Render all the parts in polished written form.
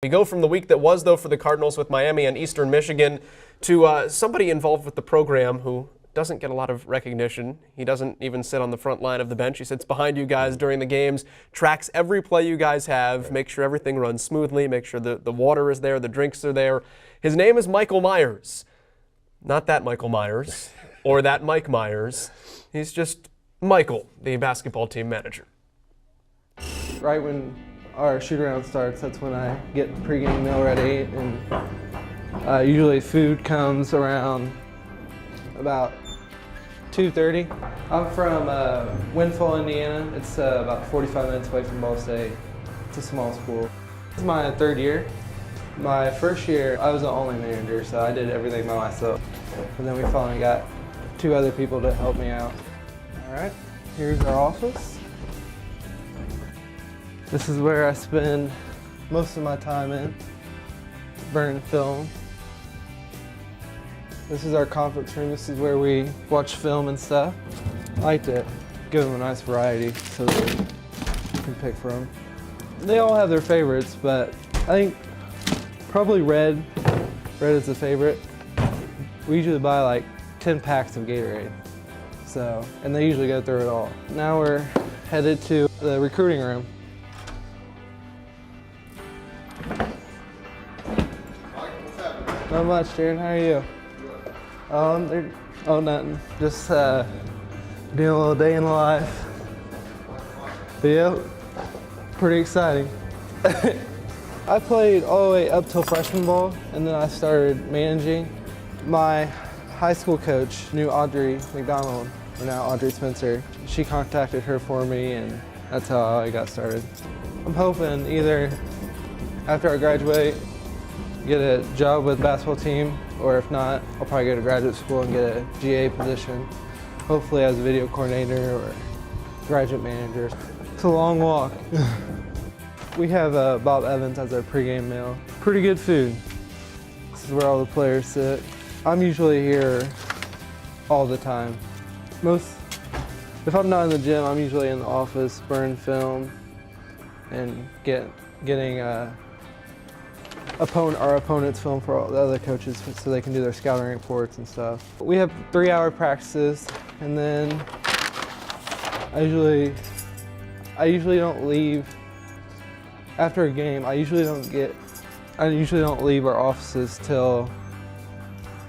We go from the week that was, though, for the Cardinals with Miami and Eastern Michigan to somebody involved with the program who doesn't get a lot of recognition. He doesn't even sit on the front line of the bench. He sits behind you guys during the games, tracks every play you guys have, make sure everything runs smoothly, make sure the water is there, the drinks are there. His name is Micheal Myers. Not that Michael Myers or that Mike Myers. He's just Micheal, the basketball team manager. Right when our shoot-around starts, that's when I get the pregame meal ready, and usually food comes around about 2:30. I'm from Winfield, Indiana. It's about 45 minutes away from Ball State. It's a small school. This is my third year. My first year, I was the only manager, so I did everything by myself. And then we finally got two other people to help me out. All right, here's our office. This is where I spend most of my time in, burning film. This is our conference room. This is where we watch film and stuff. I like to give them a nice variety so they can pick from. They all have their favorites, but I think probably red. Red is the favorite. We usually buy like 10 packs of Gatorade. And they usually go through it all. Now we're headed to the recruiting room. Not much, Jaron. How are you? Nothing. Just doing a little day in the life. But yeah, pretty exciting. I played all the way up till freshman ball, and then I started managing. My high school coach knew Audrey McDonald, or now Audrey Spencer. She contacted her for me, and that's how I got started. I'm hoping either after I graduate, get a job with the basketball team, or if not, I'll probably go to graduate school and get a GA position, hopefully as a video coordinator or graduate manager. It's a long walk. We have Bob Evans as our pregame meal. Pretty good food. This is where all the players sit. I'm usually here all the time. If I'm not in the gym, I'm usually in the office, burning film, and getting our opponent's film for all the other coaches so they can do their scouting reports and stuff. We have 3-hour practices, and then I usually don't leave after a game. I usually don't leave our offices till,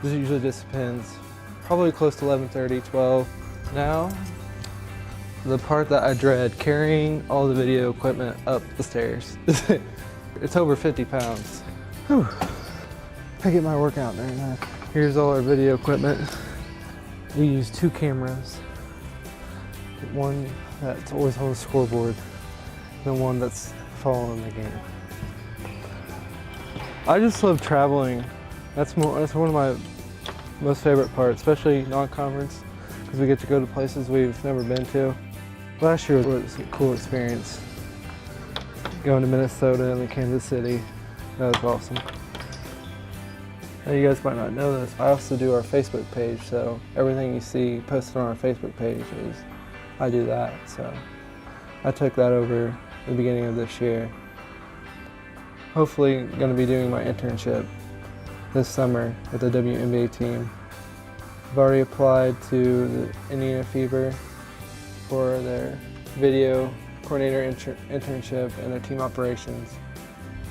this usually just depends, probably close to 11:30, 12. Now, the part that I dread, carrying all the video equipment up the stairs. It's over 50 pounds. Whew. I get my workout during that. Here's all our video equipment. We use 2 cameras. One that's always on the scoreboard, and one that's following the game. I just love traveling. That's one of my most favorite parts, especially non-conference, because we get to go to places we've never been to. Last year was a cool experience. Going to Minnesota and then Kansas City. That was awesome. Now, you guys might not know this, I also do our Facebook page, so everything you see posted on our Facebook page I do that. So I took that over at the beginning of this year. Hopefully going to be doing my internship this summer with the WNBA team. I've already applied to the Indiana Fever for their video coordinator internship and their team operations.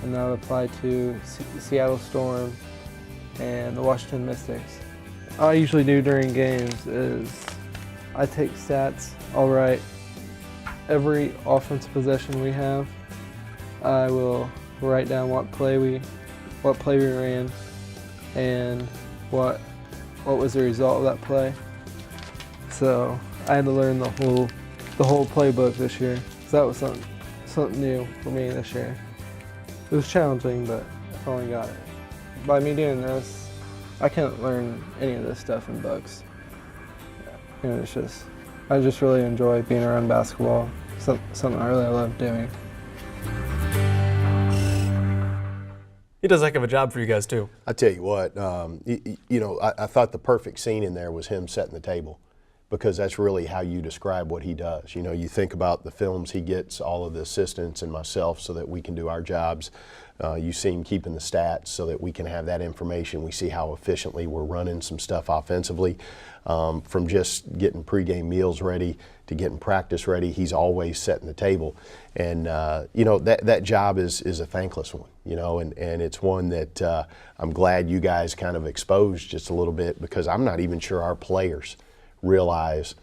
And now I've applied to the Seattle Storm and the Washington Mystics. All I usually do during games is I take stats. I'll write every offensive possession we have. I will write down what play we ran and what was the result of that play. So I had to learn the whole playbook this year. So that was something new for me this year. It was challenging, but I finally got it. By me doing this, I can't learn any of this stuff in books. And I just really enjoy being around basketball. Something I really love doing. He does a heck of a job for you guys, too. I tell you what, I thought the perfect scene in there was him setting the table. because that's really how you describe what he does. You know, you think about the films he gets, all of the assistants and myself, so that we can do our jobs. You see him keeping the stats so that we can have that information. We see how efficiently we're running some stuff offensively. From just getting pregame meals ready to getting practice ready, he's always setting the table. And, you know, that job is a thankless one, you know, and it's one that I'm glad you guys kind of exposed just a little bit, because I'm not even sure our players realize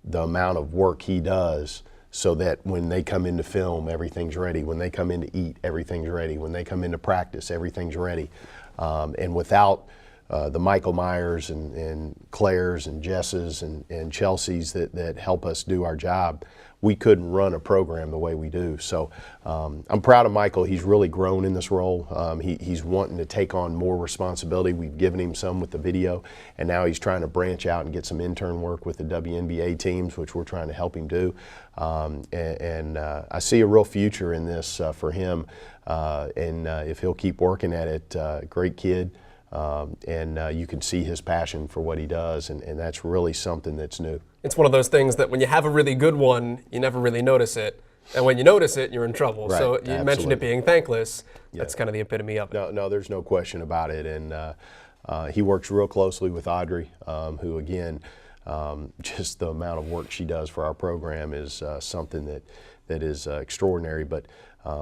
the amount of work he does, so that when they come into film, everything's ready. When they come in to eat, everything's ready. When they come into practice, everything's ready. And without the Micheal Myers and Claire's and Jess's and Chelsea's that help us do our job, we couldn't run a program the way we do. So I'm proud of Micheal. He's really grown in this role. He's wanting to take on more responsibility. We've given him some with the video, and now he's trying to branch out and get some intern work with the WNBA teams, which we're trying to help him do. I see a real future in this for him, and if he'll keep working at it, great kid. You can see his passion for what he does, and that's really something that's new. It's one of those things that when you have a really good one, you never really notice it. And when you notice it, you're in trouble. Right, So you absolutely. mentioned it being thankless. Yeah. That's kind of the epitome of it. No, there's no question about it. And he works real closely with Audrey, who, again, just the amount of work she does for our program is something that is extraordinary. But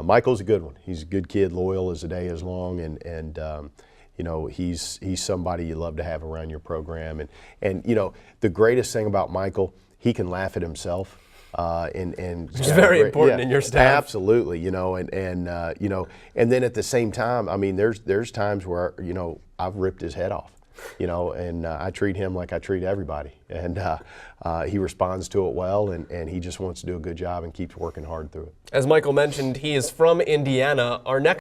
Michael's a good one. He's a good kid, loyal as the day is long, and you know, he's somebody you love to have around your program. And you know, the greatest thing about Micheal, he can laugh at himself. Which is very important in your staff. Absolutely, you know, and you know, and then at the same time, I mean, there's times where, you know, I've ripped his head off, you know, and I treat him like I treat everybody, and he responds to it well, and he just wants to do a good job and keeps working hard through it. As Micheal mentioned, he is from Indiana. Our next